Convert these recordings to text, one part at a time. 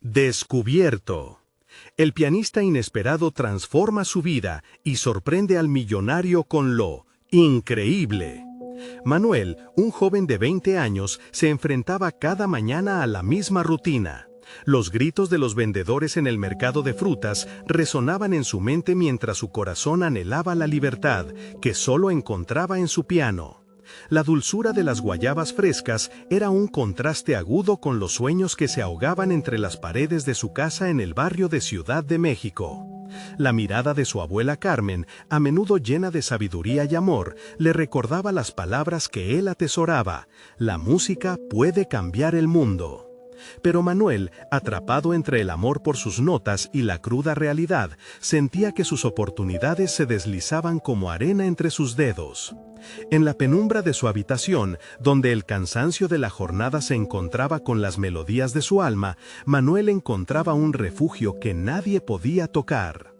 Descubierto. El pianista inesperado transforma su vida y sorprende al millonario con lo increíble. Manuel, un joven de 20 años, se enfrentaba cada mañana a la misma rutina. Los gritos de los vendedores en el mercado de frutas resonaban en su mente mientras su corazón anhelaba la libertad, que solo encontraba en su piano. La dulzura de las guayabas frescas era un contraste agudo con los sueños que se ahogaban entre las paredes de su casa en el barrio de Ciudad de México. La mirada de su abuela Carmen, a menudo llena de sabiduría y amor, le recordaba las palabras que él atesoraba: la música puede cambiar el mundo. Pero Manuel, atrapado entre el amor por sus notas y la cruda realidad, sentía que sus oportunidades se deslizaban como arena entre sus dedos. En la penumbra de su habitación, donde el cansancio de la jornada se encontraba con las melodías de su alma, Manuel encontraba un refugio que nadie podía tocar.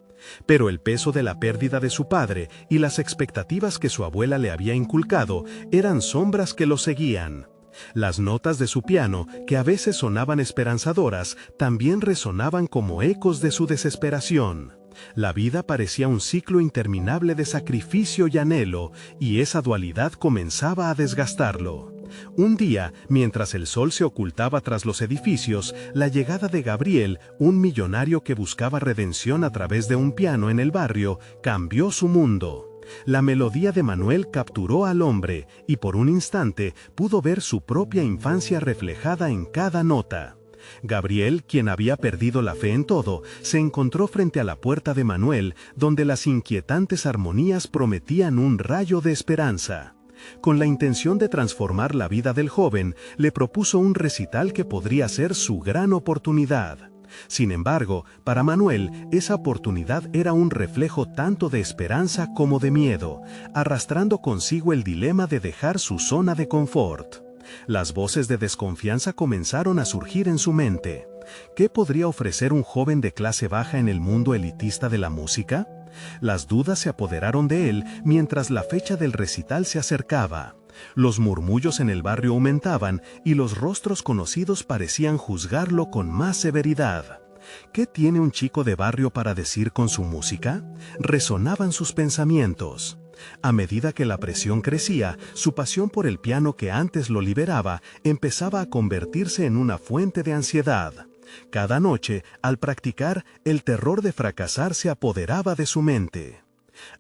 Pero el peso de la pérdida de su padre y las expectativas que su abuela le había inculcado eran sombras que lo seguían. Las notas de su piano, que a veces sonaban esperanzadoras, también resonaban como ecos de su desesperación. La vida parecía un ciclo interminable de sacrificio y anhelo, y esa dualidad comenzaba a desgastarlo. Un día, mientras el sol se ocultaba tras los edificios, la llegada de Gabriel, un millonario que buscaba redención a través de un piano en el barrio, cambió su mundo. La melodía de Manuel capturó al hombre, y por un instante pudo ver su propia infancia reflejada en cada nota. Gabriel, quien había perdido la fe en todo, se encontró frente a la puerta de Manuel, donde las inquietantes armonías prometían un rayo de esperanza. Con la intención de transformar la vida del joven, le propuso un recital que podría ser su gran oportunidad. Sin embargo, para Manuel, esa oportunidad era un reflejo tanto de esperanza como de miedo, arrastrando consigo el dilema de dejar su zona de confort. Las voces de desconfianza comenzaron a surgir en su mente. ¿Qué podría ofrecer un joven de clase baja en el mundo elitista de la música? Las dudas se apoderaron de él mientras la fecha del recital se acercaba. Los murmullos en el barrio aumentaban y los rostros conocidos parecían juzgarlo con más severidad. ¿Qué tiene un chico de barrio para decir con su música? Resonaban sus pensamientos. A medida que la presión crecía, su pasión por el piano que antes lo liberaba empezaba a convertirse en una fuente de ansiedad. Cada noche, al practicar, el terror de fracasar se apoderaba de su mente.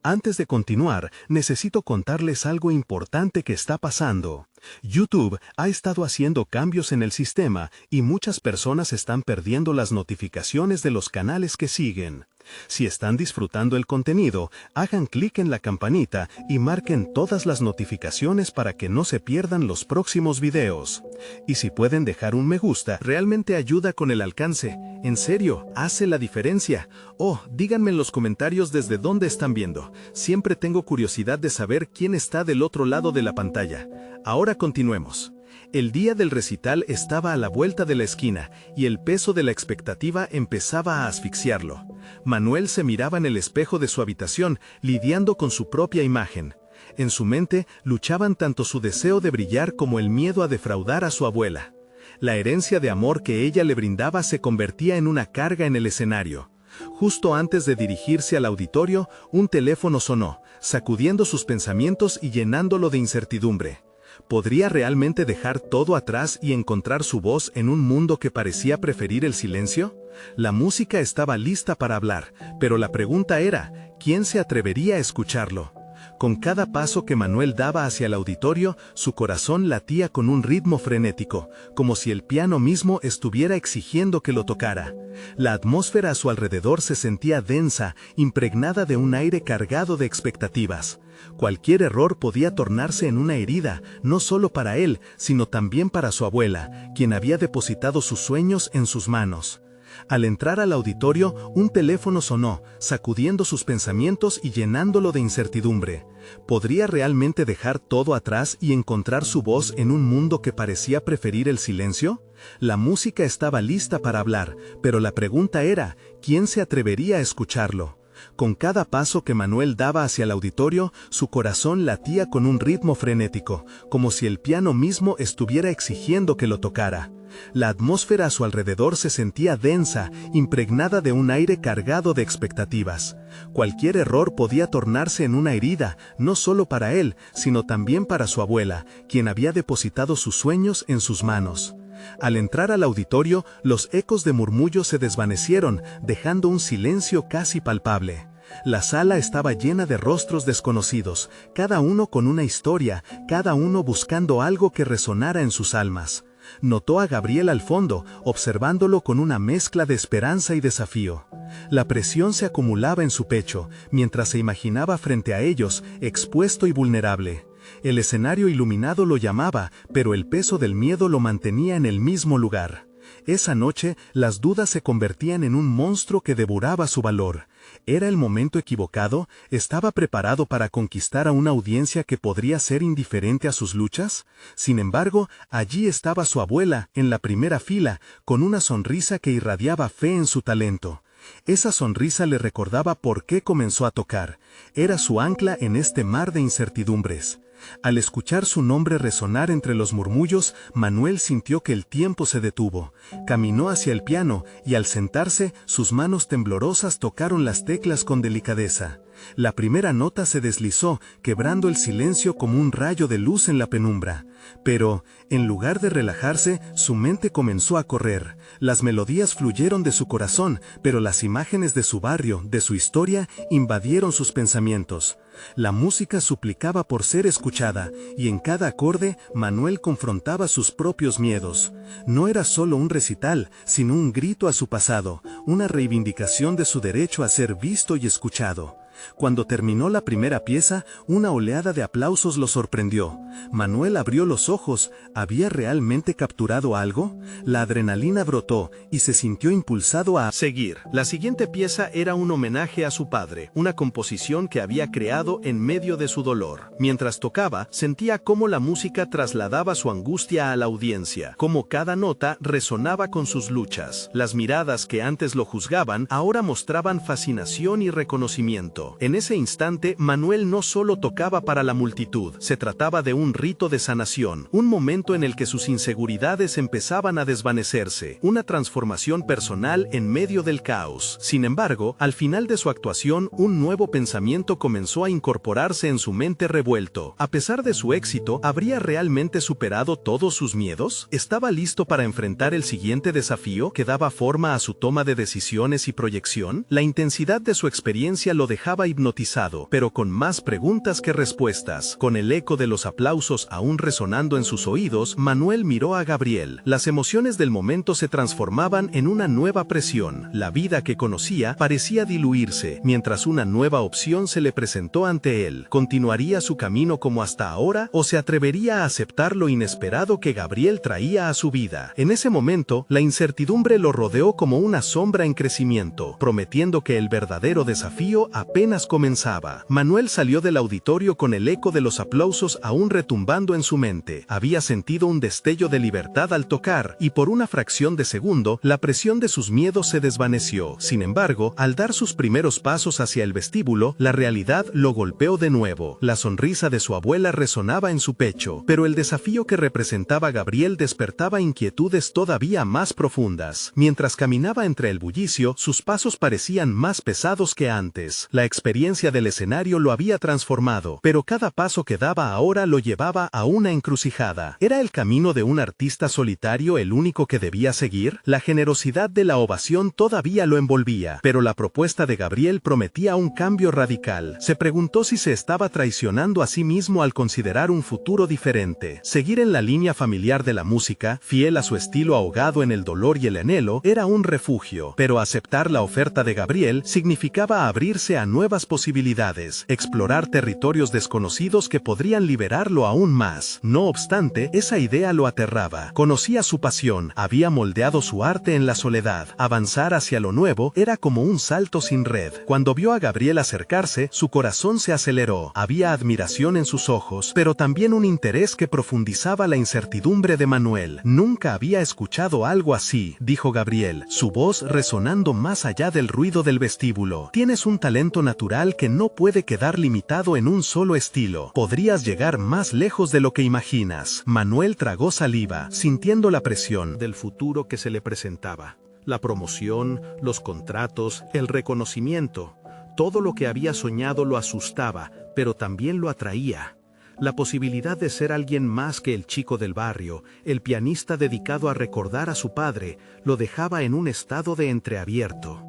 Antes de continuar, necesito contarles algo importante que está pasando. YouTube ha estado haciendo cambios en el sistema y muchas personas están perdiendo las notificaciones de los canales que siguen. Si están disfrutando el contenido, hagan clic en la campanita y marquen todas las notificaciones para que no se pierdan los próximos videos. Y si pueden dejar un me gusta, realmente ayuda con el alcance. En serio, hace la diferencia. Oh, díganme en los comentarios desde dónde están viendo. Siempre tengo curiosidad de saber quién está del otro lado de la pantalla. Ahora continuemos. El día del recital estaba a la vuelta de la esquina y el peso de la expectativa empezaba a asfixiarlo. Manuel se miraba en el espejo de su habitación, lidiando con su propia imagen. En su mente luchaban tanto su deseo de brillar como el miedo a defraudar a su abuela. La herencia de amor que ella le brindaba se convertía en una carga en el escenario. Justo antes de dirigirse al auditorio, un teléfono sonó, sacudiendo sus pensamientos y llenándolo de incertidumbre. ¿Podría realmente dejar todo atrás y encontrar su voz en un mundo que parecía preferir el silencio? La música estaba lista para hablar, pero la pregunta era, ¿quién se atrevería a escucharlo? Con cada paso que Manuel daba hacia el auditorio, su corazón latía con un ritmo frenético, como si el piano mismo estuviera exigiendo que lo tocara. La atmósfera a su alrededor se sentía densa, impregnada de un aire cargado de expectativas. Cualquier error podía tornarse en una herida, no solo para él, sino también para su abuela, quien había depositado sus sueños en sus manos. Al entrar al auditorio, un teléfono sonó, sacudiendo sus pensamientos y llenándolo de incertidumbre. ¿Podría realmente dejar todo atrás y encontrar su voz en un mundo que parecía preferir el silencio? La música estaba lista para hablar, pero la pregunta era, ¿quién se atrevería a escucharlo? Con cada paso que Manuel daba hacia el auditorio, su corazón latía con un ritmo frenético, como si el piano mismo estuviera exigiendo que lo tocara. La atmósfera a su alrededor se sentía densa, impregnada de un aire cargado de expectativas. Cualquier error podía tornarse en una herida, no solo para él, sino también para su abuela, quien había depositado sus sueños en sus manos. Al entrar al auditorio, los ecos de murmullos se desvanecieron, dejando un silencio casi palpable. La sala estaba llena de rostros desconocidos, cada uno con una historia, cada uno buscando algo que resonara en sus almas. Notó a Gabriel al fondo, observándolo con una mezcla de esperanza y desafío. La presión se acumulaba en su pecho, mientras se imaginaba frente a ellos, expuesto y vulnerable. El escenario iluminado lo llamaba, pero el peso del miedo lo mantenía en el mismo lugar. Esa noche, las dudas se convertían en un monstruo que devoraba su valor. ¿Era el momento equivocado? ¿Estaba preparado para conquistar a una audiencia que podría ser indiferente a sus luchas? Sin embargo, allí estaba su abuela, en la primera fila, con una sonrisa que irradiaba fe en su talento. Esa sonrisa le recordaba por qué comenzó a tocar. Era su ancla en este mar de incertidumbres. Al escuchar su nombre resonar entre los murmullos, Manuel sintió que el tiempo se detuvo. Caminó hacia el piano y al sentarse, sus manos temblorosas tocaron las teclas con delicadeza. La primera nota se deslizó, quebrando el silencio como un rayo de luz en la penumbra. Pero, en lugar de relajarse, su mente comenzó a correr. Las melodías fluyeron de su corazón, pero las imágenes de su barrio, de su historia, invadieron sus pensamientos. La música suplicaba por ser escuchada, y en cada acorde, Manuel confrontaba sus propios miedos. No era solo un recital, sino un grito a su pasado, una reivindicación de su derecho a ser visto y escuchado. Cuando terminó la primera pieza, una oleada de aplausos lo sorprendió. Manuel abrió los ojos. ¿Había realmente capturado algo? La adrenalina brotó y se sintió impulsado a seguir. La siguiente pieza era un homenaje a su padre, una composición que había creado en medio de su dolor. Mientras tocaba, sentía cómo la música trasladaba su angustia a la audiencia, cómo cada nota resonaba con sus luchas. Las miradas que antes lo juzgaban ahora mostraban fascinación y reconocimiento. En ese instante, Manuel no solo tocaba para la multitud, se trataba de un rito de sanación, un momento en el que sus inseguridades empezaban a desvanecerse, una transformación personal en medio del caos. Sin embargo, al final de su actuación, un nuevo pensamiento comenzó a incorporarse en su mente revuelto. A pesar de su éxito, ¿habría realmente superado todos sus miedos? ¿Estaba listo para enfrentar el siguiente desafío que daba forma a su toma de decisiones y proyección? La intensidad de su experiencia lo dejaba hipnotizado, pero con más preguntas que respuestas. Con el eco de los aplausos aún resonando en sus oídos, Manuel miró a Gabriel. Las emociones del momento se transformaban en una nueva presión. La vida que conocía parecía diluirse, mientras una nueva opción se le presentó ante él. ¿Continuaría su camino como hasta ahora o se atrevería a aceptar lo inesperado que Gabriel traía a su vida? En ese momento, la incertidumbre lo rodeó como una sombra en crecimiento, prometiendo que el verdadero desafío apenas comenzaba. Manuel salió del auditorio con el eco de los aplausos aún retumbando en su mente. Había sentido un destello de libertad al tocar, y por una fracción de segundo, la presión de sus miedos se desvaneció. Sin embargo, al dar sus primeros pasos hacia el vestíbulo, la realidad lo golpeó de nuevo. La sonrisa de su abuela resonaba en su pecho, pero el desafío que representaba Gabriel despertaba inquietudes todavía más profundas. Mientras caminaba entre el bullicio, sus pasos parecían más pesados que antes. La experiencia del escenario lo había transformado, pero cada paso que daba ahora lo llevaba a una encrucijada. ¿Era el camino de un artista solitario el único que debía seguir? La generosidad de la ovación todavía lo envolvía, pero la propuesta de Gabriel prometía un cambio radical. Se preguntó si se estaba traicionando a sí mismo al considerar un futuro diferente. Seguir en la línea familiar de la música, fiel a su estilo ahogado en el dolor y el anhelo, era un refugio, pero aceptar la oferta de Gabriel significaba abrirse a nuevas posibilidades, explorar territorios desconocidos que podrían liberarlo aún más. No obstante, esa idea lo aterraba. Conocía su pasión, había moldeado su arte en la soledad. Avanzar hacia lo nuevo era como un salto sin red. Cuando vio a Gabriel acercarse, su corazón se aceleró. Había admiración en sus ojos, pero también un interés que profundizaba la incertidumbre de Manuel. Nunca había escuchado algo así, dijo Gabriel, su voz resonando más allá del ruido del vestíbulo. Tienes un talento natural natural que no puede quedar limitado en un solo estilo. Podrías llegar más lejos de lo que imaginas. Manuel tragó saliva, sintiendo la presión del futuro que se le presentaba. La promoción, los contratos, el reconocimiento. Todo lo que había soñado lo asustaba, pero también lo atraía. La posibilidad de ser alguien más que el chico del barrio, el pianista dedicado a recordar a su padre, lo dejaba en un estado de entreabierto.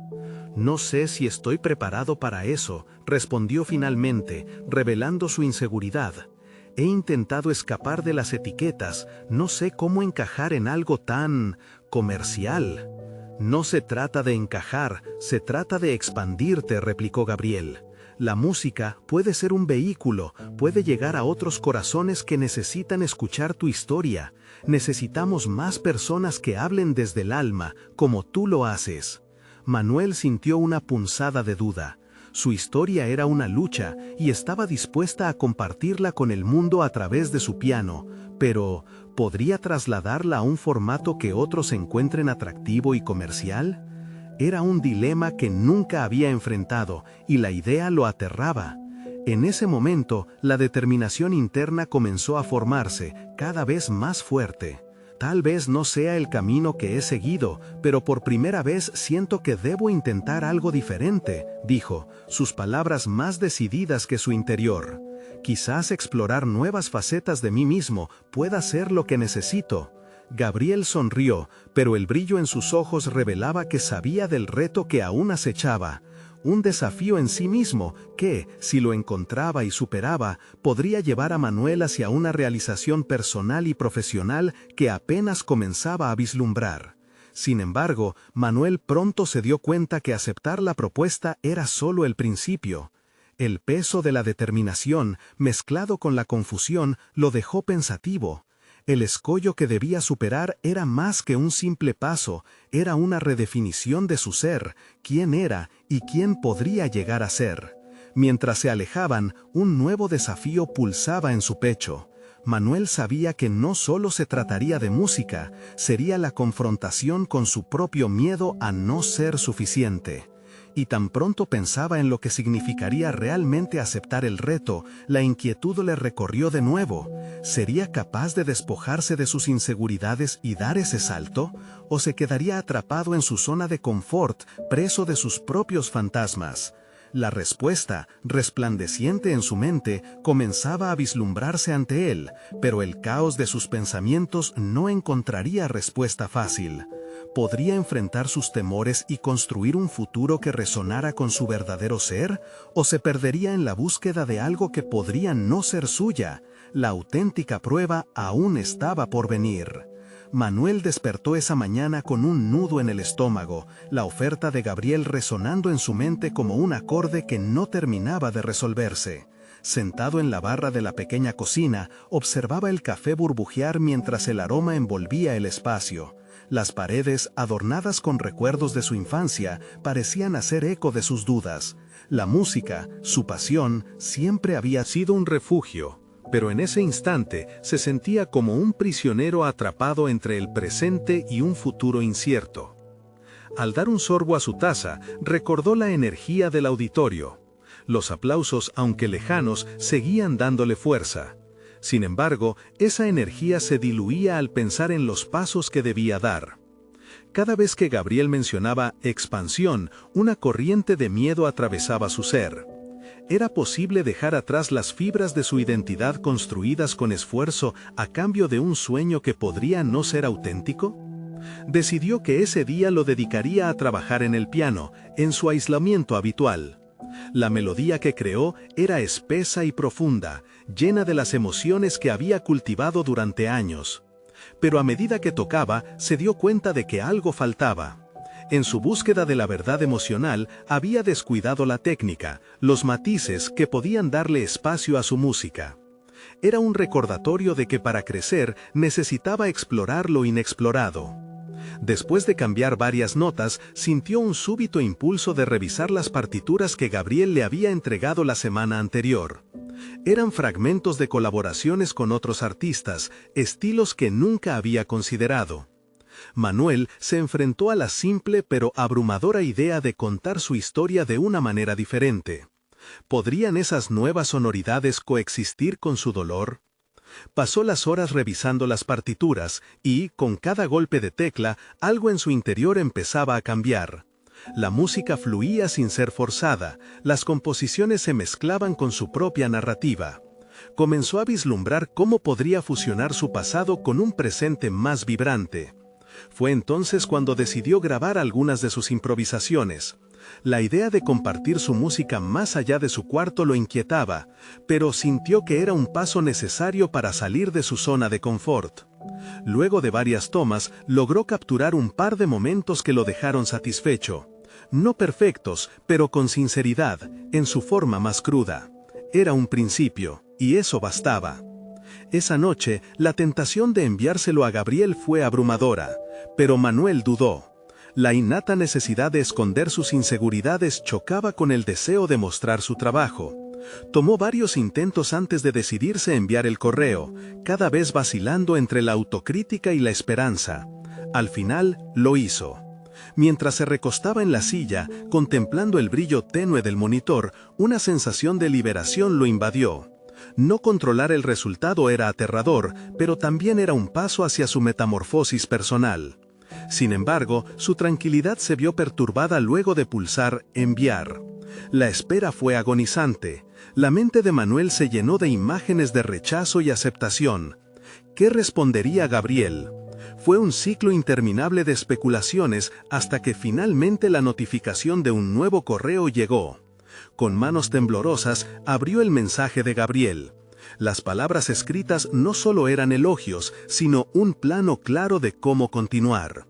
No sé si estoy preparado para eso, respondió finalmente, revelando su inseguridad. He intentado escapar de las etiquetas, no sé cómo encajar en algo tan comercial. No se trata de encajar, se trata de expandirte, replicó Gabriel. La música puede ser un vehículo, puede llegar a otros corazones que necesitan escuchar tu historia. Necesitamos más personas que hablen desde el alma, como tú lo haces. Manuel sintió una punzada de duda. Su historia era una lucha y estaba dispuesta a compartirla con el mundo a través de su piano, pero ¿podría trasladarla a un formato que otros encuentren atractivo y comercial? Era un dilema que nunca había enfrentado y la idea lo aterraba. En ese momento, la determinación interna comenzó a formarse, cada vez más fuerte. Tal vez no sea el camino que he seguido, pero por primera vez siento que debo intentar algo diferente, dijo, sus palabras más decididas que su interior. Quizás explorar nuevas facetas de mí mismo pueda ser lo que necesito. Gabriel sonrió, pero el brillo en sus ojos revelaba que sabía del reto que aún acechaba. Un desafío en sí mismo que, si lo encontraba y superaba, podría llevar a Manuel hacia una realización personal y profesional que apenas comenzaba a vislumbrar. Sin embargo, Manuel pronto se dio cuenta que aceptar la propuesta era solo el principio. El peso de la determinación, mezclado con la confusión, lo dejó pensativo. El escollo que debía superar era más que un simple paso, era una redefinición de su ser, quién era y quién podría llegar a ser. Mientras se alejaban, un nuevo desafío pulsaba en su pecho. Manuel sabía que no solo se trataría de música, sería la confrontación con su propio miedo a no ser suficiente. Y tan pronto pensaba en lo que significaría realmente aceptar el reto, la inquietud le recorrió de nuevo. ¿Sería capaz de despojarse de sus inseguridades y dar ese salto? ¿O se quedaría atrapado en su zona de confort, preso de sus propios fantasmas? La respuesta, resplandeciente en su mente, comenzaba a vislumbrarse ante él, pero el caos de sus pensamientos no encontraría respuesta fácil. ¿Podría enfrentar sus temores y construir un futuro que resonara con su verdadero ser? ¿O se perdería en la búsqueda de algo que podría no ser suya? La auténtica prueba aún estaba por venir. Manuel despertó esa mañana con un nudo en el estómago, la oferta de Gabriel resonando en su mente como un acorde que no terminaba de resolverse. Sentado en la barra de la pequeña cocina, observaba el café burbujear mientras el aroma envolvía el espacio. Las paredes, adornadas con recuerdos de su infancia, parecían hacer eco de sus dudas. La música, su pasión, siempre había sido un refugio, pero en ese instante se sentía como un prisionero atrapado entre el presente y un futuro incierto. Al dar un sorbo a su taza, recordó la energía del auditorio. Los aplausos, aunque lejanos, seguían dándole fuerza. Sin embargo, esa energía se diluía al pensar en los pasos que debía dar. Cada vez que Gabriel mencionaba expansión, una corriente de miedo atravesaba su ser. ¿Era posible dejar atrás las fibras de su identidad construidas con esfuerzo a cambio de un sueño que podría no ser auténtico? Decidió que ese día lo dedicaría a trabajar en el piano, en su aislamiento habitual. La melodía que creó era espesa y profunda, llena de las emociones que había cultivado durante años. Pero a medida que tocaba, se dio cuenta de que algo faltaba. En su búsqueda de la verdad emocional, había descuidado la técnica, los matices que podían darle espacio a su música. Era un recordatorio de que para crecer necesitaba explorar lo inexplorado. Después de cambiar varias notas, sintió un súbito impulso de revisar las partituras que Gabriel le había entregado la semana anterior. Eran fragmentos de colaboraciones con otros artistas, estilos que nunca había considerado. Manuel se enfrentó a la simple pero abrumadora idea de contar su historia de una manera diferente. ¿Podrían esas nuevas sonoridades coexistir con su dolor? Pasó las horas revisando las partituras y, con cada golpe de tecla, algo en su interior empezaba a cambiar. La música fluía sin ser forzada, las composiciones se mezclaban con su propia narrativa. Comenzó a vislumbrar cómo podría fusionar su pasado con un presente más vibrante. Fue entonces cuando decidió grabar algunas de sus improvisaciones. La idea de compartir su música más allá de su cuarto lo inquietaba, pero sintió que era un paso necesario para salir de su zona de confort. Luego de varias tomas, logró capturar un par de momentos que lo dejaron satisfecho. No perfectos, pero con sinceridad, en su forma más cruda. Era un principio, y eso bastaba. Esa noche, la tentación de enviárselo a Gabriel fue abrumadora, pero Manuel dudó. La innata necesidad de esconder sus inseguridades chocaba con el deseo de mostrar su trabajo. Tomó varios intentos antes de decidirse a enviar el correo, cada vez vacilando entre la autocrítica y la esperanza. Al final, lo hizo. Mientras se recostaba en la silla, contemplando el brillo tenue del monitor, una sensación de liberación lo invadió. No controlar el resultado era aterrador, pero también era un paso hacia su metamorfosis personal. Sin embargo, su tranquilidad se vio perturbada luego de pulsar enviar. La espera fue agonizante. La mente de Manuel se llenó de imágenes de rechazo y aceptación. ¿Qué respondería Gabriel? Fue un ciclo interminable de especulaciones hasta que finalmente la notificación de un nuevo correo llegó. Con manos temblorosas, abrió el mensaje de Gabriel. Las palabras escritas no solo eran elogios, sino un plano claro de cómo continuar.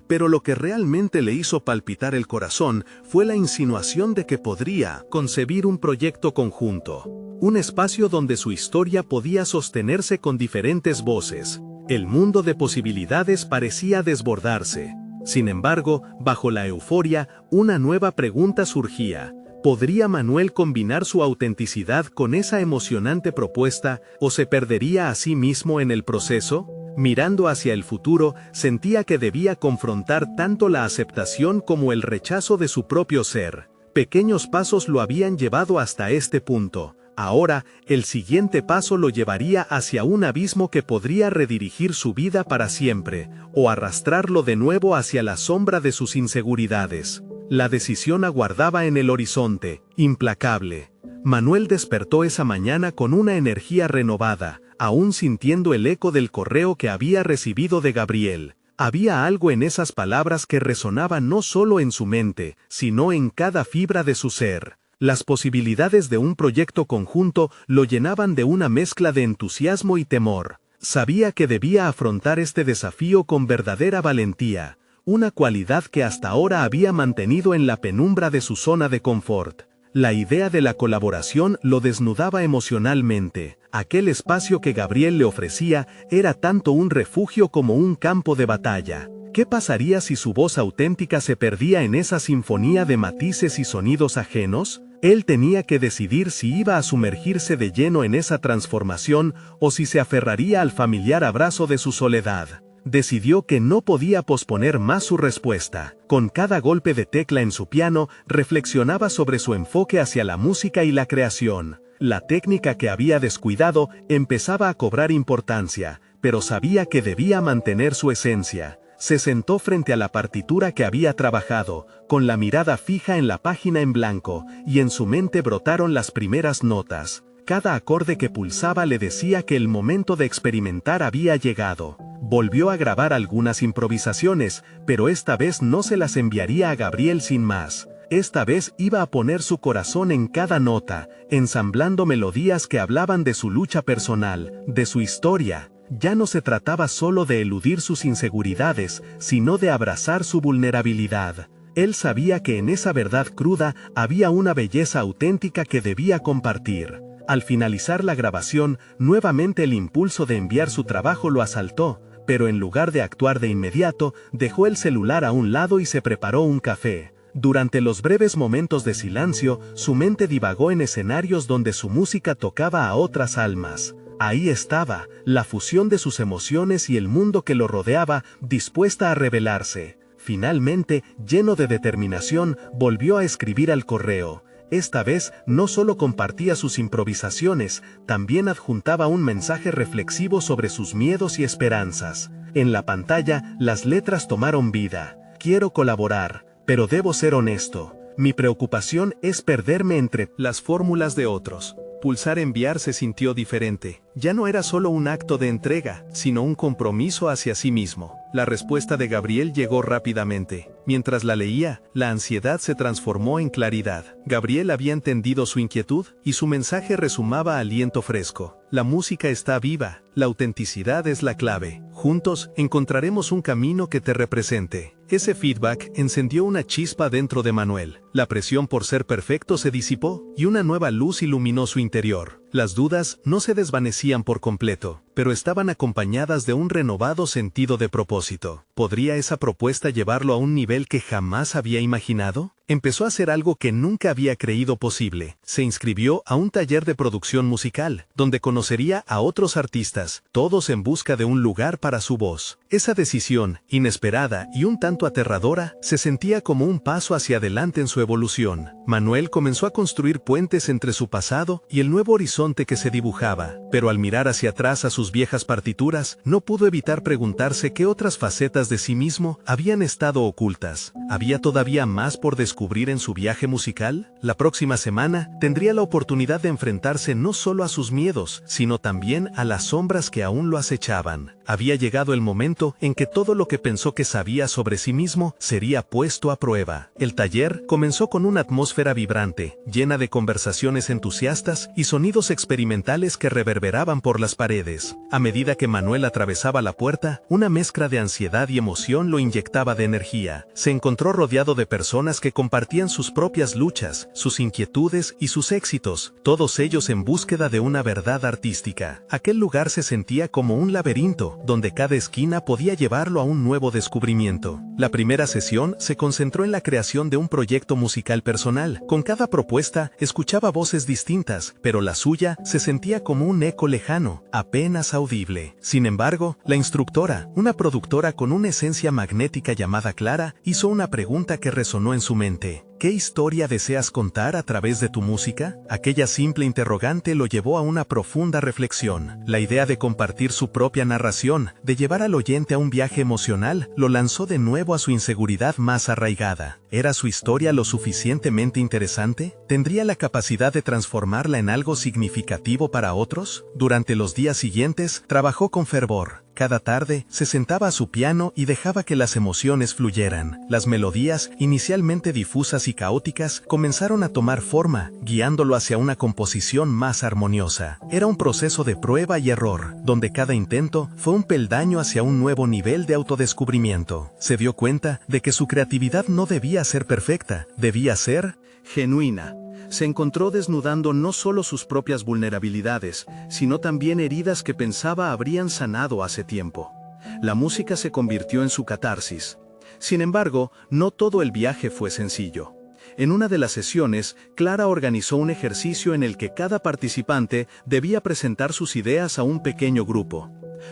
Pero lo que realmente le hizo palpitar el corazón fue la insinuación de que podría concebir un proyecto conjunto. Un espacio donde su historia podía sostenerse con diferentes voces. El mundo de posibilidades parecía desbordarse. Sin embargo, bajo la euforia, una nueva pregunta surgía. ¿Podría Manuel combinar su autenticidad con esa emocionante propuesta o se perdería a sí mismo en el proceso? Mirando hacia el futuro, sentía que debía confrontar tanto la aceptación como el rechazo de su propio ser. Pequeños pasos lo habían llevado hasta este punto. Ahora, el siguiente paso lo llevaría hacia un abismo que podría redirigir su vida para siempre, o arrastrarlo de nuevo hacia la sombra de sus inseguridades. La decisión aguardaba en el horizonte, implacable. Manuel despertó esa mañana con una energía renovada, aún sintiendo el eco del correo que había recibido de Gabriel. Había algo en esas palabras que resonaba no solo en su mente, sino en cada fibra de su ser. Las posibilidades de un proyecto conjunto lo llenaban de una mezcla de entusiasmo y temor. Sabía que debía afrontar este desafío con verdadera valentía, una cualidad que hasta ahora había mantenido en la penumbra de su zona de confort. La idea de la colaboración lo desnudaba emocionalmente. Aquel espacio que Gabriel le ofrecía era tanto un refugio como un campo de batalla. ¿Qué pasaría si su voz auténtica se perdía en esa sinfonía de matices y sonidos ajenos? Él tenía que decidir si iba a sumergirse de lleno en esa transformación o si se aferraría al familiar abrazo de su soledad. Decidió que no podía posponer más su respuesta. Con cada golpe de tecla en su piano, reflexionaba sobre su enfoque hacia la música y la creación. La técnica que había descuidado empezaba a cobrar importancia, pero sabía que debía mantener su esencia. Se sentó frente a la partitura que había trabajado, con la mirada fija en la página en blanco, y en su mente brotaron las primeras notas. Cada acorde que pulsaba le decía que el momento de experimentar había llegado. Volvió a grabar algunas improvisaciones, pero esta vez no se las enviaría a Gabriel sin más. Esta vez iba a poner su corazón en cada nota, ensamblando melodías que hablaban de su lucha personal, de su historia. Ya no se trataba solo de eludir sus inseguridades, sino de abrazar su vulnerabilidad. Él sabía que en esa verdad cruda había una belleza auténtica que debía compartir. Al finalizar la grabación, nuevamente el impulso de enviar su trabajo lo asaltó, pero en lugar de actuar de inmediato, dejó el celular a un lado y se preparó un café. Durante los breves momentos de silencio, su mente divagó en escenarios donde su música tocaba a otras almas. Ahí estaba, la fusión de sus emociones y el mundo que lo rodeaba, dispuesta a revelarse. Finalmente, lleno de determinación, volvió a escribir al correo. Esta vez no solo compartía sus improvisaciones, también adjuntaba un mensaje reflexivo sobre sus miedos y esperanzas. En la pantalla, las letras tomaron vida. Quiero colaborar, pero debo ser honesto. Mi preocupación es perderme entre las fórmulas de otros. Pulsar enviar se sintió diferente. Ya no era solo un acto de entrega, sino un compromiso hacia sí mismo. La respuesta de Gabriel llegó rápidamente. Mientras la leía, la ansiedad se transformó en claridad. Gabriel había entendido su inquietud, y su mensaje resumaba aliento fresco. La música está viva, la autenticidad es la clave. Juntos, encontraremos un camino que te represente. Ese feedback encendió una chispa dentro de Manuel. La presión por ser perfecto se disipó, y una nueva luz iluminó su interior. Las dudas no se desvanecían por completo, pero estaban acompañadas de un renovado sentido de propósito. ¿Podría esa propuesta llevarlo a un nivel que jamás había imaginado? Empezó a hacer algo que nunca había creído posible. Se inscribió a un taller de producción musical, donde conocería a otros artistas, todos en busca de un lugar para su voz. Esa decisión, inesperada y un tanto aterradora, se sentía como un paso hacia adelante en su evolución. Manuel comenzó a construir puentes entre su pasado y el nuevo horizonte que se dibujaba, pero al mirar hacia atrás a sus viejas partituras, no pudo evitar preguntarse qué otras facetas de sí mismo habían estado ocultas. ¿Había todavía más por descubrir en su viaje musical? La próxima semana tendría la oportunidad de enfrentarse no solo a sus miedos, sino también a las sombras que aún lo acechaban. Había llegado el momento en que todo lo que pensó que sabía sobre sí mismo sería puesto a prueba. El taller comenzó con una atmósfera vibrante, llena de conversaciones entusiastas y sonidos experimentales que reverberaban por las paredes. A medida que Manuel atravesaba la puerta, una mezcla de ansiedad y emoción lo inyectaba de energía. Se encontró rodeado de personas que compartían sus propias luchas, sus inquietudes y sus éxitos, todos ellos en búsqueda de una verdad artística. Aquel lugar se sentía como un laberinto, donde cada esquina podía llevarlo a un nuevo descubrimiento. La primera sesión se concentró en la creación de un proyecto musical personal. Con cada propuesta, escuchaba voces distintas, pero la suya se sentía como un eco lejano, apenas audible. Sin embargo, la instructora, una productora con una esencia magnética llamada Clara, hizo una pregunta que resonó en su mente. ¿Qué historia deseas contar a través de tu música? Aquella simple interrogante lo llevó a una profunda reflexión. La idea de compartir su propia narración, de llevar al oyente a un viaje emocional, lo lanzó de nuevo a su inseguridad más arraigada. ¿Era su historia lo suficientemente interesante? ¿Tendría la capacidad de transformarla en algo significativo para otros? Durante los días siguientes, trabajó con fervor. Cada tarde, se sentaba a su piano y dejaba que las emociones fluyeran. Las melodías, inicialmente difusas y caóticas, comenzaron a tomar forma, guiándolo hacia una composición más armoniosa. Era un proceso de prueba y error, donde cada intento fue un peldaño hacia un nuevo nivel de autodescubrimiento. Se dio cuenta de que su creatividad no debía ser perfecta, debía ser genuina. Se encontró desnudando no solo sus propias vulnerabilidades, sino también heridas que pensaba habrían sanado hace tiempo. La música se convirtió en su catarsis. Sin embargo, no todo el viaje fue sencillo. En una de las sesiones, Clara organizó un ejercicio en el que cada participante debía presentar sus ideas a un pequeño grupo.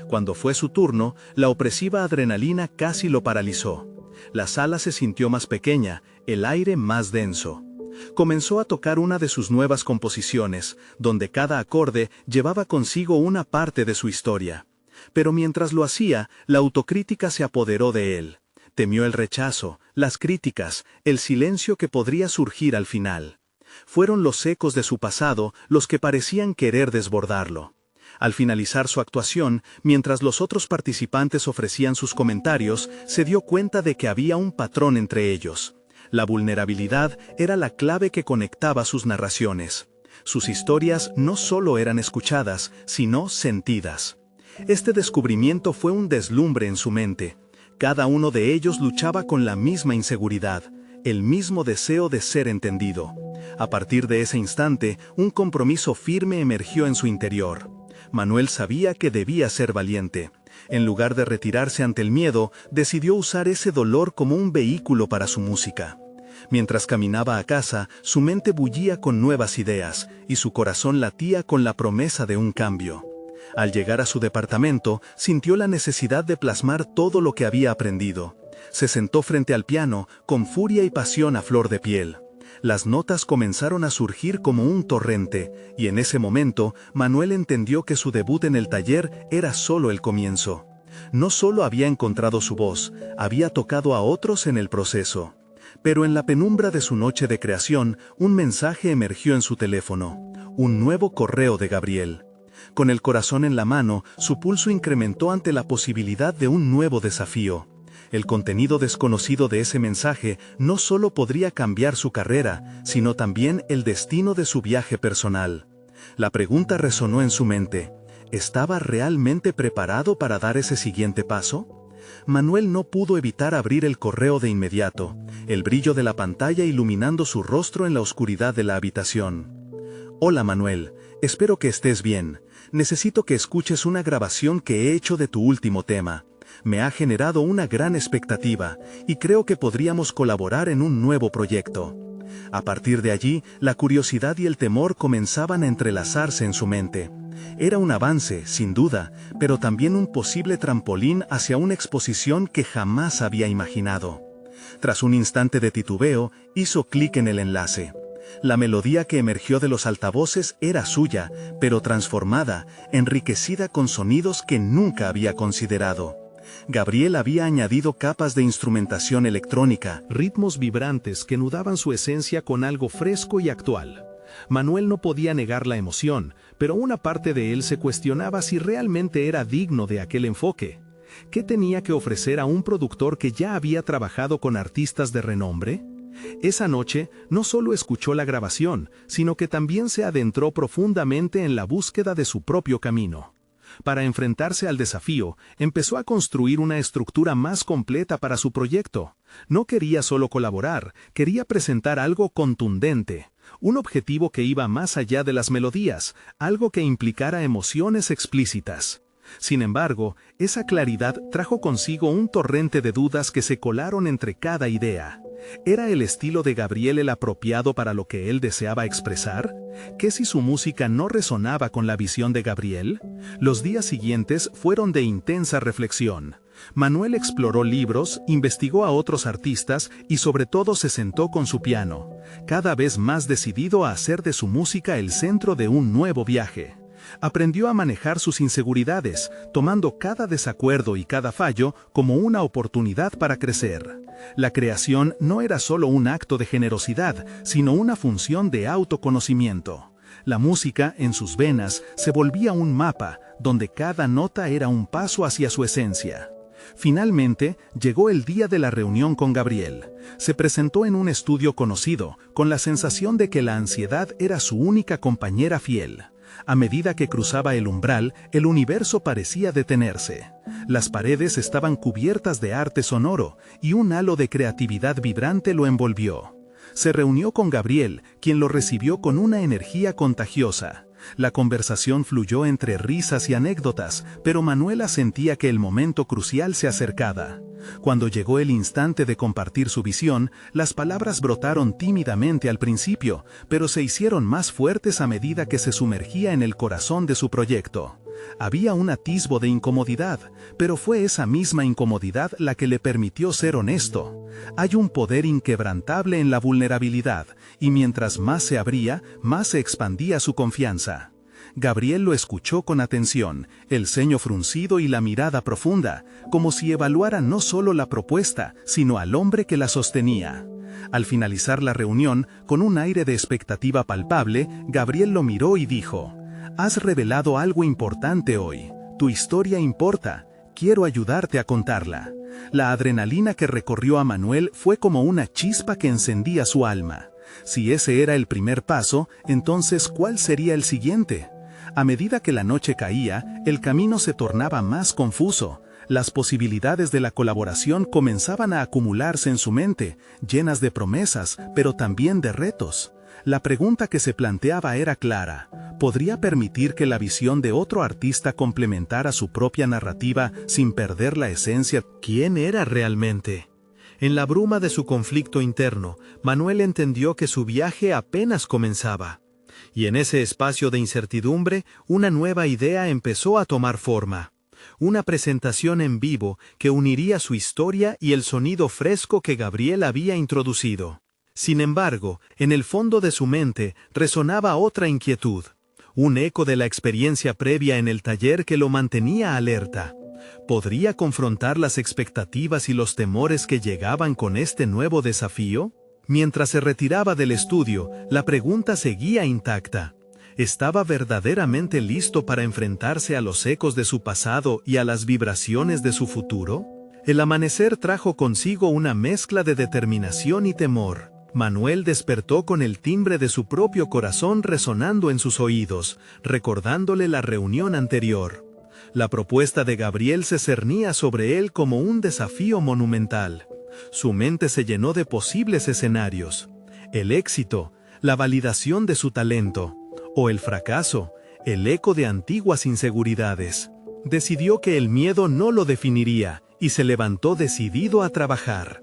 Cuando fue su turno, la opresiva adrenalina casi lo paralizó. La sala se sintió más pequeña, el aire más denso. Comenzó a tocar una de sus nuevas composiciones, donde cada acorde llevaba consigo una parte de su historia. Pero mientras lo hacía, la autocrítica se apoderó de él. Temió el rechazo, las críticas, el silencio que podría surgir al final. Fueron los ecos de su pasado los que parecían querer desbordarlo. Al finalizar su actuación, mientras los otros participantes ofrecían sus comentarios, se dio cuenta de que había un patrón entre ellos. La vulnerabilidad era la clave que conectaba sus narraciones. Sus historias no solo eran escuchadas, sino sentidas. Este descubrimiento fue un deslumbre en su mente. Cada uno de ellos luchaba con la misma inseguridad, el mismo deseo de ser entendido. A partir de ese instante, un compromiso firme emergió en su interior. Manuel sabía que debía ser valiente. En lugar de retirarse ante el miedo, decidió usar ese dolor como un vehículo para su música. Mientras caminaba a casa, su mente bullía con nuevas ideas, y su corazón latía con la promesa de un cambio. Al llegar a su departamento, sintió la necesidad de plasmar todo lo que había aprendido. Se sentó frente al piano, con furia y pasión a flor de piel. Las notas comenzaron a surgir como un torrente, y en ese momento, Manuel entendió que su debut en el taller era solo el comienzo. No solo había encontrado su voz, había tocado a otros en el proceso. Pero en la penumbra de su noche de creación, un mensaje emergió en su teléfono. Un nuevo correo de Gabriel. Con el corazón en la mano, su pulso incrementó ante la posibilidad de un nuevo desafío. El contenido desconocido de ese mensaje no solo podría cambiar su carrera, sino también el destino de su viaje personal. La pregunta resonó en su mente. ¿Estaba realmente preparado para dar ese siguiente paso? Manuel no pudo evitar abrir el correo de inmediato, el brillo de la pantalla iluminando su rostro en la oscuridad de la habitación. Hola Manuel, espero que estés bien. Necesito que escuches una grabación que he hecho de tu último tema. Me ha generado una gran expectativa, y creo que podríamos colaborar en un nuevo proyecto. A partir de allí, la curiosidad y el temor comenzaban a entrelazarse en su mente. Era un avance, sin duda, pero también un posible trampolín hacia una exposición que jamás había imaginado. Tras un instante de titubeo, hizo clic en el enlace. La melodía que emergió de los altavoces era suya, pero transformada, enriquecida con sonidos que nunca había considerado. Gabriel había añadido capas de instrumentación electrónica, ritmos vibrantes que nudaban su esencia con algo fresco y actual. Manuel no podía negar la emoción, pero una parte de él se cuestionaba si realmente era digno de aquel enfoque. ¿Qué tenía que ofrecer a un productor que ya había trabajado con artistas de renombre? Esa noche no solo escuchó la grabación, sino que también se adentró profundamente en la búsqueda de su propio camino. Para enfrentarse al desafío, empezó a construir una estructura más completa para su proyecto. No quería solo colaborar, quería presentar algo contundente, un objetivo que iba más allá de las melodías, algo que implicara emociones explícitas. Sin embargo, esa claridad trajo consigo un torrente de dudas que se colaron entre cada idea. ¿Era el estilo de Gabriel el apropiado para lo que él deseaba expresar? ¿Qué si su música no resonaba con la visión de Gabriel? Los días siguientes fueron de intensa reflexión. Manuel exploró libros, investigó a otros artistas y sobre todo se sentó con su piano, cada vez más decidido a hacer de su música el centro de un nuevo viaje. Aprendió a manejar sus inseguridades, tomando cada desacuerdo y cada fallo como una oportunidad para crecer. La creación no era solo un acto de generosidad, sino una función de autoconocimiento. La música, en sus venas, se volvía un mapa, donde cada nota era un paso hacia su esencia. Finalmente, llegó el día de la reunión con Gabriel. Se presentó en un estudio conocido, con la sensación de que la ansiedad era su única compañera fiel. A medida que cruzaba el umbral, el universo parecía detenerse. Las paredes estaban cubiertas de arte sonoro, y un halo de creatividad vibrante lo envolvió. Se reunió con Gabriel, quien lo recibió con una energía contagiosa. La conversación fluyó entre risas y anécdotas, pero Manuela sentía que el momento crucial se acercaba. Cuando llegó el instante de compartir su visión, las palabras brotaron tímidamente al principio, pero se hicieron más fuertes a medida que se sumergía en el corazón de su proyecto. Había un atisbo de incomodidad, pero fue esa misma incomodidad la que le permitió ser honesto. Hay un poder inquebrantable en la vulnerabilidad, y mientras más se abría, más se expandía su confianza. Gabriel lo escuchó con atención, el ceño fruncido y la mirada profunda, como si evaluara no solo la propuesta, sino al hombre que la sostenía. Al finalizar la reunión, con un aire de expectativa palpable, Gabriel lo miró y dijo: «Has revelado algo importante hoy. Tu historia importa. Quiero ayudarte a contarla». La adrenalina que recorrió a Manuel fue como una chispa que encendía su alma. Si ese era el primer paso, entonces ¿cuál sería el siguiente? A medida que la noche caía, el camino se tornaba más confuso. Las posibilidades de la colaboración comenzaban a acumularse en su mente, llenas de promesas, pero también de retos. La pregunta que se planteaba era clara: ¿podría permitir que la visión de otro artista complementara su propia narrativa sin perder la esencia? ¿Quién era realmente? En la bruma de su conflicto interno, Manuel entendió que su viaje apenas comenzaba. Y en ese espacio de incertidumbre, una nueva idea empezó a tomar forma. Una presentación en vivo que uniría su historia y el sonido fresco que Gabriel había introducido. Sin embargo, en el fondo de su mente resonaba otra inquietud, un eco de la experiencia previa en el taller que lo mantenía alerta. ¿Podría confrontar las expectativas y los temores que llegaban con este nuevo desafío? Mientras se retiraba del estudio, la pregunta seguía intacta. ¿Estaba verdaderamente listo para enfrentarse a los ecos de su pasado y a las vibraciones de su futuro? El amanecer trajo consigo una mezcla de determinación y temor. Manuel despertó con el timbre de su propio corazón resonando en sus oídos, recordándole la reunión anterior. La propuesta de Gabriel se cernía sobre él como un desafío monumental. Su mente se llenó de posibles escenarios. El éxito, la validación de su talento, o el fracaso, el eco de antiguas inseguridades. Decidió que el miedo no lo definiría y se levantó decidido a trabajar.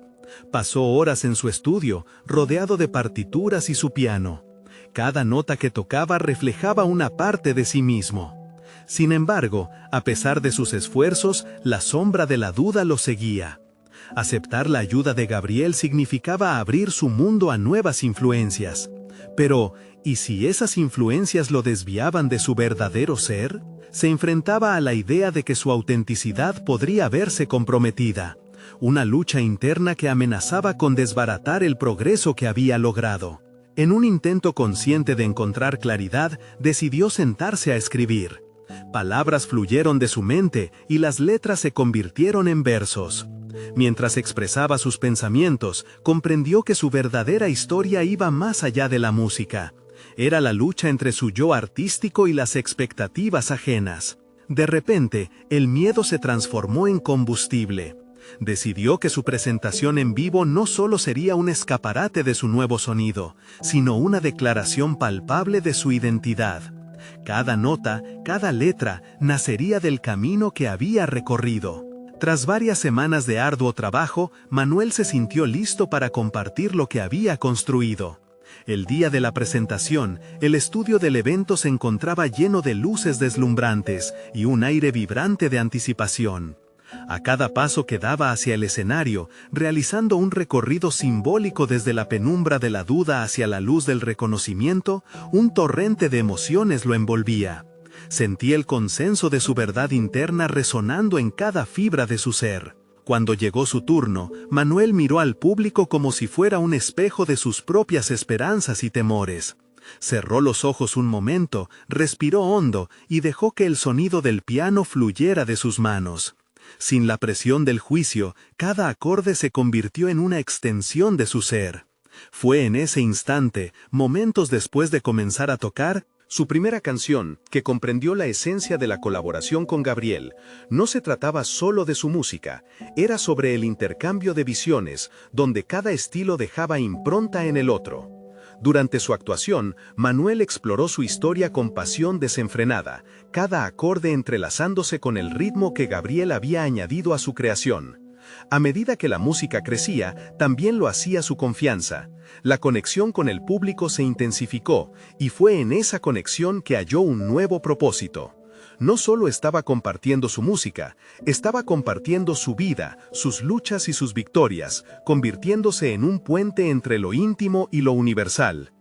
Pasó horas en su estudio, rodeado de partituras y su piano. Cada nota que tocaba reflejaba una parte de sí mismo. Sin embargo, a pesar de sus esfuerzos, la sombra de la duda lo seguía. Aceptar la ayuda de Gabriel significaba abrir su mundo a nuevas influencias. Pero, ¿y si esas influencias lo desviaban de su verdadero ser? Se enfrentaba a la idea de que su autenticidad podría verse comprometida. Una lucha interna que amenazaba con desbaratar el progreso que había logrado. En un intento consciente de encontrar claridad, decidió sentarse a escribir. Palabras fluyeron de su mente y las letras se convirtieron en versos. Mientras expresaba sus pensamientos, comprendió que su verdadera historia iba más allá de la música. Era la lucha entre su yo artístico y las expectativas ajenas. De repente, el miedo se transformó en combustible. Decidió que su presentación en vivo no solo sería un escaparate de su nuevo sonido, sino una declaración palpable de su identidad. Cada nota, cada letra, nacería del camino que había recorrido. Tras varias semanas de arduo trabajo, Manuel se sintió listo para compartir lo que había construido. El día de la presentación, el estudio del evento se encontraba lleno de luces deslumbrantes y un aire vibrante de anticipación. A cada paso que daba hacia el escenario, realizando un recorrido simbólico desde la penumbra de la duda hacia la luz del reconocimiento, un torrente de emociones lo envolvía. Sentía el consenso de su verdad interna resonando en cada fibra de su ser. Cuando llegó su turno, Manuel miró al público como si fuera un espejo de sus propias esperanzas y temores. Cerró los ojos un momento, respiró hondo y dejó que el sonido del piano fluyera de sus manos. Sin la presión del juicio, cada acorde se convirtió en una extensión de su ser. Fue en ese instante, momentos después de comenzar a tocar, su primera canción, que comprendió la esencia de la colaboración con Gabriel. No se trataba solo de su música, era sobre el intercambio de visiones, donde cada estilo dejaba impronta en el otro. Durante su actuación, Manuel exploró su historia con pasión desenfrenada, cada acorde entrelazándose con el ritmo que Gabriel había añadido a su creación. A medida que la música crecía, también lo hacía su confianza. La conexión con el público se intensificó, y fue en esa conexión que halló un nuevo propósito. No solo estaba compartiendo su música, estaba compartiendo su vida, sus luchas y sus victorias, convirtiéndose en un puente entre lo íntimo y lo universal.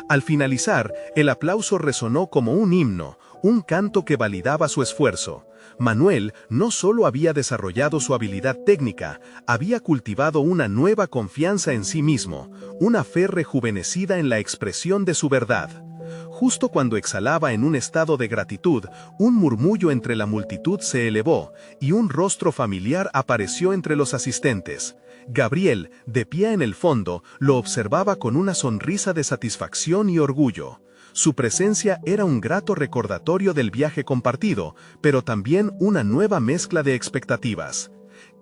Al finalizar, el aplauso resonó como un himno, un canto que validaba su esfuerzo. Manuel no solo había desarrollado su habilidad técnica, había cultivado una nueva confianza en sí mismo, una fe rejuvenecida en la expresión de su verdad. Justo cuando exhalaba en un estado de gratitud, un murmullo entre la multitud se elevó, y un rostro familiar apareció entre los asistentes. Gabriel, de pie en el fondo, lo observaba con una sonrisa de satisfacción y orgullo. Su presencia era un grato recordatorio del viaje compartido, pero también una nueva mezcla de expectativas.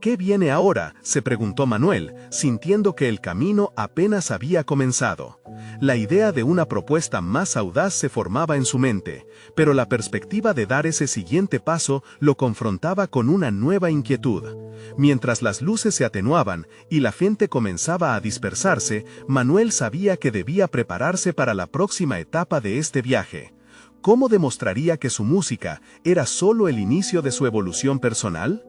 ¿Qué viene ahora?, se preguntó Manuel, sintiendo que el camino apenas había comenzado. La idea de una propuesta más audaz se formaba en su mente, pero la perspectiva de dar ese siguiente paso lo confrontaba con una nueva inquietud. Mientras las luces se atenuaban y la gente comenzaba a dispersarse, Manuel sabía que debía prepararse para la próxima etapa de este viaje. ¿Cómo demostraría que su música era solo el inicio de su evolución personal?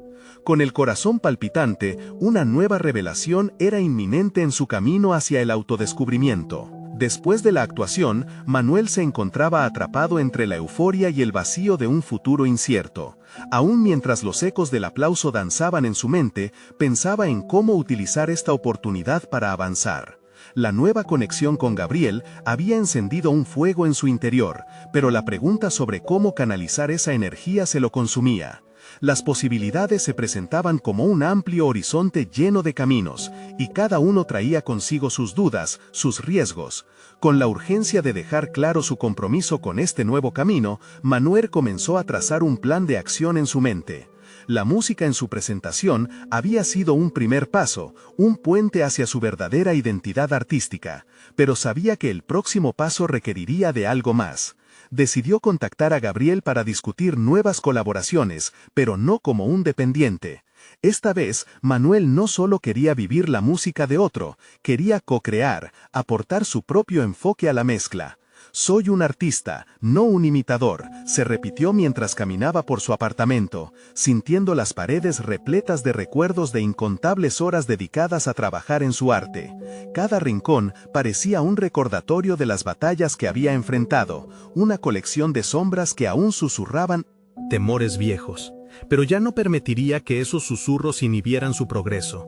Con el corazón palpitante, una nueva revelación era inminente en su camino hacia el autodescubrimiento. Después de la actuación, Manuel se encontraba atrapado entre la euforia y el vacío de un futuro incierto. Aún mientras los ecos del aplauso danzaban en su mente, pensaba en cómo utilizar esta oportunidad para avanzar. La nueva conexión con Gabriel había encendido un fuego en su interior, pero la pregunta sobre cómo canalizar esa energía se lo consumía. Las posibilidades se presentaban como un amplio horizonte lleno de caminos, y cada uno traía consigo sus dudas, sus riesgos. Con la urgencia de dejar claro su compromiso con este nuevo camino, Manuel comenzó a trazar un plan de acción en su mente. La música en su presentación había sido un primer paso, un puente hacia su verdadera identidad artística, pero sabía que el próximo paso requeriría de algo más. Decidió contactar a Gabriel para discutir nuevas colaboraciones, pero no como un dependiente. Esta vez, Manuel no solo quería vivir la música de otro, quería co-crear, aportar su propio enfoque a la mezcla. «Soy un artista, no un imitador», se repitió mientras caminaba por su apartamento, sintiendo las paredes repletas de recuerdos de incontables horas dedicadas a trabajar en su arte. Cada rincón parecía un recordatorio de las batallas que había enfrentado, una colección de sombras que aún susurraban temores viejos, pero ya no permitiría que esos susurros inhibieran su progreso.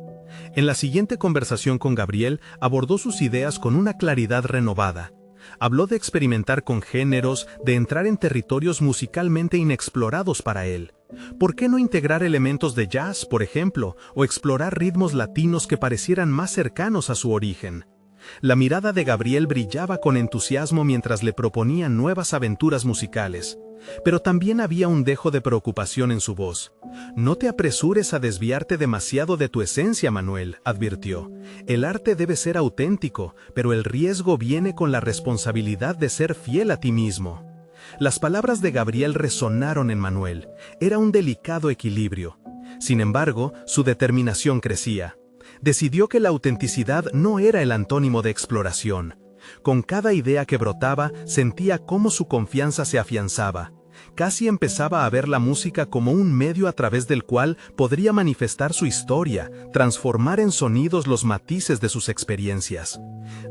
En la siguiente conversación con Gabriel, abordó sus ideas con una claridad renovada. Habló de experimentar con géneros, de entrar en territorios musicalmente inexplorados para él. ¿Por qué no integrar elementos de jazz, por ejemplo, o explorar ritmos latinos que parecieran más cercanos a su origen? La mirada de Gabriel brillaba con entusiasmo mientras le proponían nuevas aventuras musicales. Pero también había un dejo de preocupación en su voz. «No te apresures a desviarte demasiado de tu esencia, Manuel», advirtió. «El arte debe ser auténtico, pero el riesgo viene con la responsabilidad de ser fiel a ti mismo». Las palabras de Gabriel resonaron en Manuel. Era un delicado equilibrio. Sin embargo, su determinación crecía. Decidió que la autenticidad no era el antónimo de exploración. Con cada idea que brotaba, sentía cómo su confianza se afianzaba. Casi empezaba a ver la música como un medio a través del cual podría manifestar su historia, transformar en sonidos los matices de sus experiencias.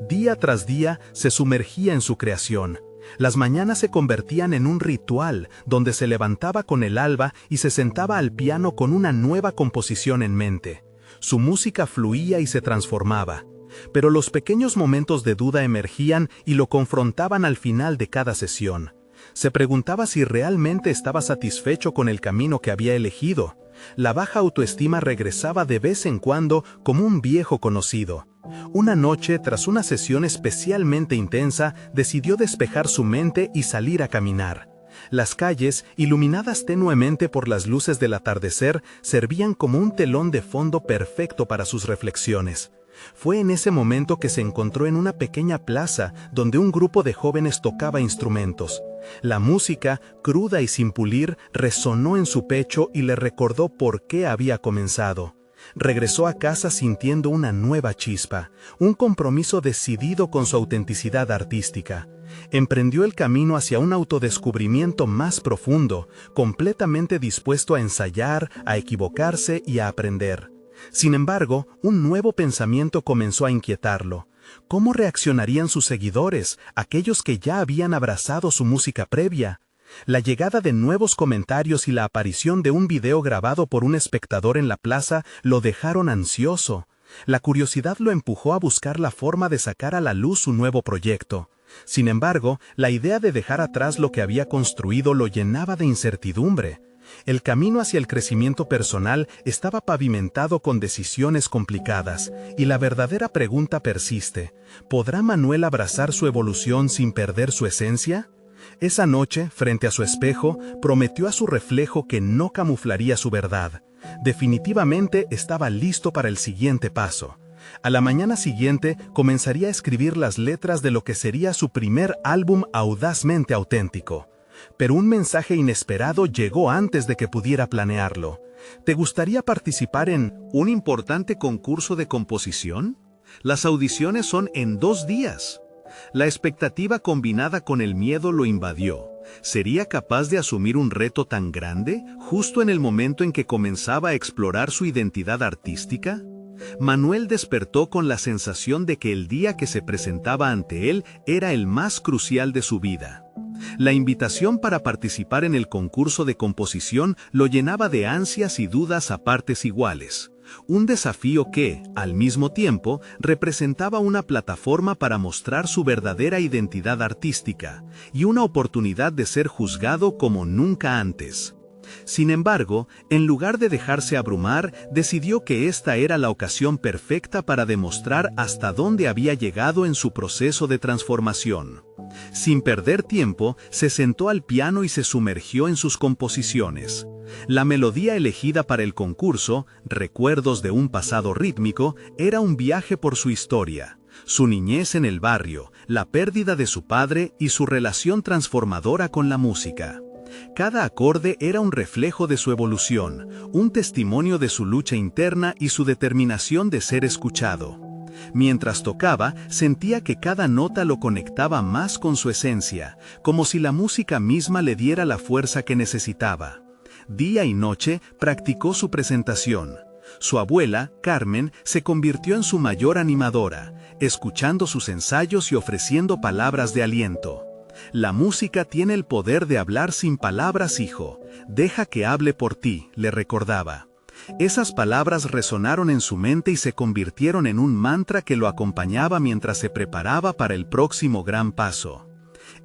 Día tras día se sumergía en su creación. Las mañanas se convertían en un ritual, donde se levantaba con el alba y se sentaba al piano con una nueva composición en mente. Su música fluía y se transformaba. Pero los pequeños momentos de duda emergían y lo confrontaban al final de cada sesión. Se preguntaba si realmente estaba satisfecho con el camino que había elegido. La baja autoestima regresaba de vez en cuando como un viejo conocido. Una noche, tras una sesión especialmente intensa, decidió despejar su mente y salir a caminar. Las calles, iluminadas tenuemente por las luces del atardecer, servían como un telón de fondo perfecto para sus reflexiones. Fue en ese momento que se encontró en una pequeña plaza donde un grupo de jóvenes tocaba instrumentos. La música, cruda y sin pulir, resonó en su pecho y le recordó por qué había comenzado. Regresó a casa sintiendo una nueva chispa, un compromiso decidido con su autenticidad artística. Emprendió el camino hacia un autodescubrimiento más profundo, completamente dispuesto a ensayar, a equivocarse y a aprender. Sin embargo, un nuevo pensamiento comenzó a inquietarlo. ¿Cómo reaccionarían sus seguidores, aquellos que ya habían abrazado su música previa? La llegada de nuevos comentarios y la aparición de un video grabado por un espectador en la plaza lo dejaron ansioso. La curiosidad lo empujó a buscar la forma de sacar a la luz su nuevo proyecto. Sin embargo, la idea de dejar atrás lo que había construido lo llenaba de incertidumbre. El camino hacia el crecimiento personal estaba pavimentado con decisiones complicadas, y la verdadera pregunta persiste: ¿podrá Manuel abrazar su evolución sin perder su esencia? Esa noche, frente a su espejo, prometió a su reflejo que no camuflaría su verdad. Definitivamente estaba listo para el siguiente paso. A la mañana siguiente comenzaría a escribir las letras de lo que sería su primer álbum audazmente auténtico. Pero un mensaje inesperado llegó antes de que pudiera planearlo. ¿Te gustaría participar en un importante concurso de composición? Las audiciones son en 2 días. La expectativa combinada con el miedo lo invadió. ¿Sería capaz de asumir un reto tan grande justo en el momento en que comenzaba a explorar su identidad artística? Manuel despertó con la sensación de que el día que se presentaba ante él era el más crucial de su vida. La invitación para participar en el concurso de composición lo llenaba de ansias y dudas a partes iguales. Un desafío que, al mismo tiempo, representaba una plataforma para mostrar su verdadera identidad artística, y una oportunidad de ser juzgado como nunca antes. Sin embargo, en lugar de dejarse abrumar, decidió que esta era la ocasión perfecta para demostrar hasta dónde había llegado en su proceso de transformación. Sin perder tiempo, se sentó al piano y se sumergió en sus composiciones. La melodía elegida para el concurso, Recuerdos de un pasado rítmico, era un viaje por su historia, su niñez en el barrio, la pérdida de su padre y su relación transformadora con la música. Cada acorde era un reflejo de su evolución, un testimonio de su lucha interna y su determinación de ser escuchado. Mientras tocaba, sentía que cada nota lo conectaba más con su esencia, como si la música misma le diera la fuerza que necesitaba. Día y noche practicó su presentación. Su abuela, Carmen, se convirtió en su mayor animadora, escuchando sus ensayos y ofreciendo palabras de aliento. La música tiene el poder de hablar sin palabras, hijo. Deja que hable por ti, le recordaba. Esas palabras resonaron en su mente y se convirtieron en un mantra que lo acompañaba mientras se preparaba para el próximo gran paso.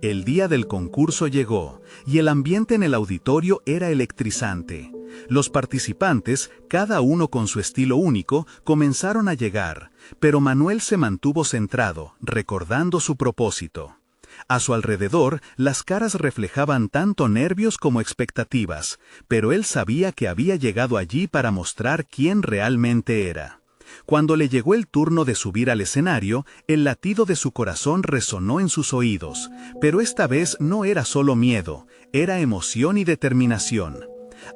El día del concurso llegó, y el ambiente en el auditorio era electrizante. Los participantes, cada uno con su estilo único, comenzaron a llegar, pero Manuel se mantuvo centrado, recordando su propósito. A su alrededor, las caras reflejaban tanto nervios como expectativas, pero él sabía que había llegado allí para mostrar quién realmente era. Cuando le llegó el turno de subir al escenario, el latido de su corazón resonó en sus oídos, pero esta vez no era solo miedo, era emoción y determinación.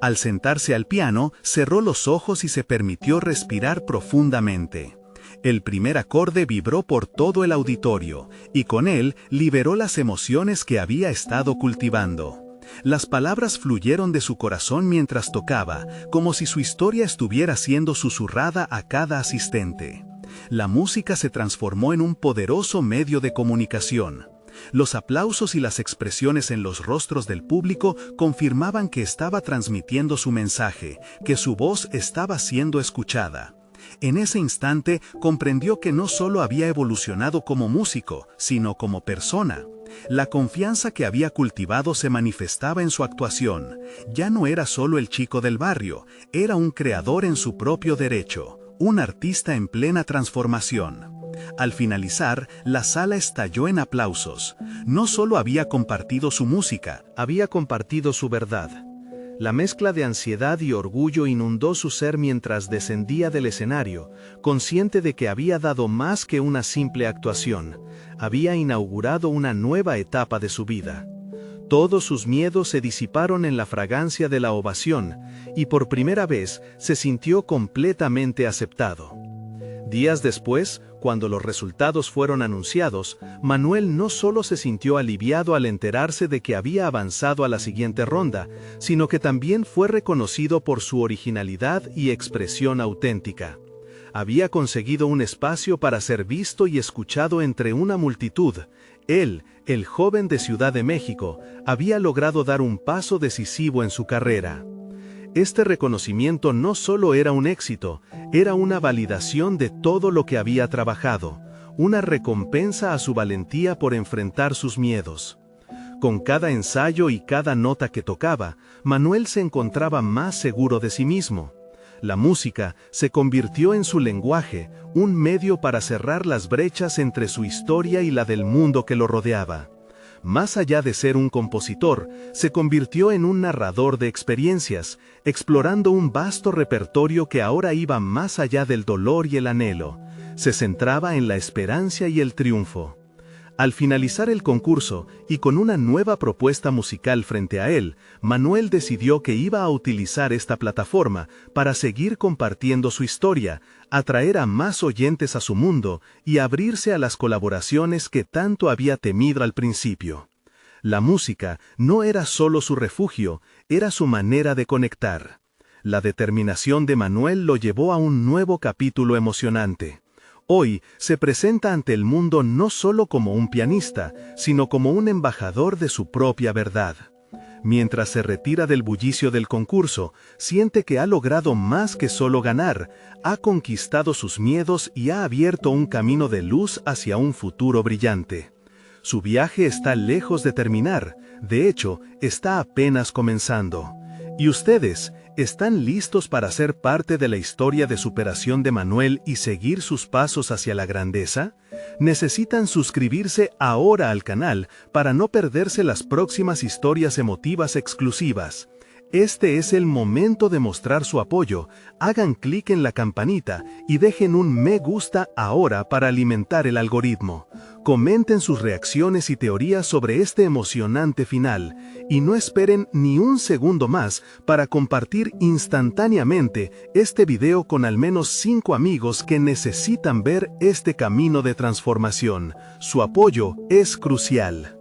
Al sentarse al piano, cerró los ojos y se permitió respirar profundamente. El primer acorde vibró por todo el auditorio, y con él liberó las emociones que había estado cultivando. Las palabras fluyeron de su corazón mientras tocaba, como si su historia estuviera siendo susurrada a cada asistente. La música se transformó en un poderoso medio de comunicación. Los aplausos y las expresiones en los rostros del público confirmaban que estaba transmitiendo su mensaje, que su voz estaba siendo escuchada. En ese instante comprendió que no solo había evolucionado como músico, sino como persona. La confianza que había cultivado se manifestaba en su actuación. Ya no era solo el chico del barrio, era un creador en su propio derecho, un artista en plena transformación. Al finalizar, la sala estalló en aplausos. No solo había compartido su música, Había compartido su verdad. La mezcla de ansiedad y orgullo inundó su ser mientras descendía del escenario, consciente de que había dado más que una simple actuación, había inaugurado una nueva etapa de su vida. Todos sus miedos se disiparon en la fragancia de la ovación, y por primera vez se sintió completamente aceptado. Días después, cuando los resultados fueron anunciados, Manuel no solo se sintió aliviado al enterarse de que había avanzado a la siguiente ronda, sino que también fue reconocido por su originalidad y expresión auténtica. Había conseguido un espacio para ser visto y escuchado entre una multitud. Él, el joven de Ciudad de México, había logrado dar un paso decisivo en su carrera. Este reconocimiento no solo era un éxito, era una validación de todo lo que había trabajado, una recompensa a su valentía por enfrentar sus miedos. Con cada ensayo y cada nota que tocaba, Manuel se encontraba más seguro de sí mismo. La música se convirtió en su lenguaje, un medio para cerrar las brechas entre su historia y la del mundo que lo rodeaba. Más allá de ser un compositor, se convirtió en un narrador de experiencias, explorando un vasto repertorio que ahora iba más allá del dolor y el anhelo. Se centraba en la esperanza y el triunfo. Al finalizar el concurso, y con una nueva propuesta musical frente a él, Manuel decidió que iba a utilizar esta plataforma para seguir compartiendo su historia, atraer a más oyentes a su mundo y abrirse a las colaboraciones que tanto había temido al principio. La música no era solo su refugio, era su manera de conectar. La determinación de Manuel lo llevó a un nuevo capítulo emocionante. Hoy se presenta ante el mundo no solo como un pianista, sino como un embajador de su propia verdad. Mientras se retira del bullicio del concurso, siente que ha logrado más que solo ganar, ha conquistado sus miedos y ha abierto un camino de luz hacia un futuro brillante. Su viaje está lejos de terminar, de hecho, está apenas comenzando. ¿Y ustedes están listos para ser parte de la historia de superación de Manuel y seguir sus pasos hacia la grandeza? Necesitan suscribirse ahora al canal para no perderse las próximas historias emotivas exclusivas. Este es el momento de mostrar su apoyo. Hagan clic en la campanita y dejen un me gusta ahora para alimentar el algoritmo. Comenten sus reacciones y teorías sobre este emocionante final, y no esperen ni un segundo más para compartir instantáneamente este video con al menos 5 amigos que necesitan ver este camino de transformación. Su apoyo es crucial.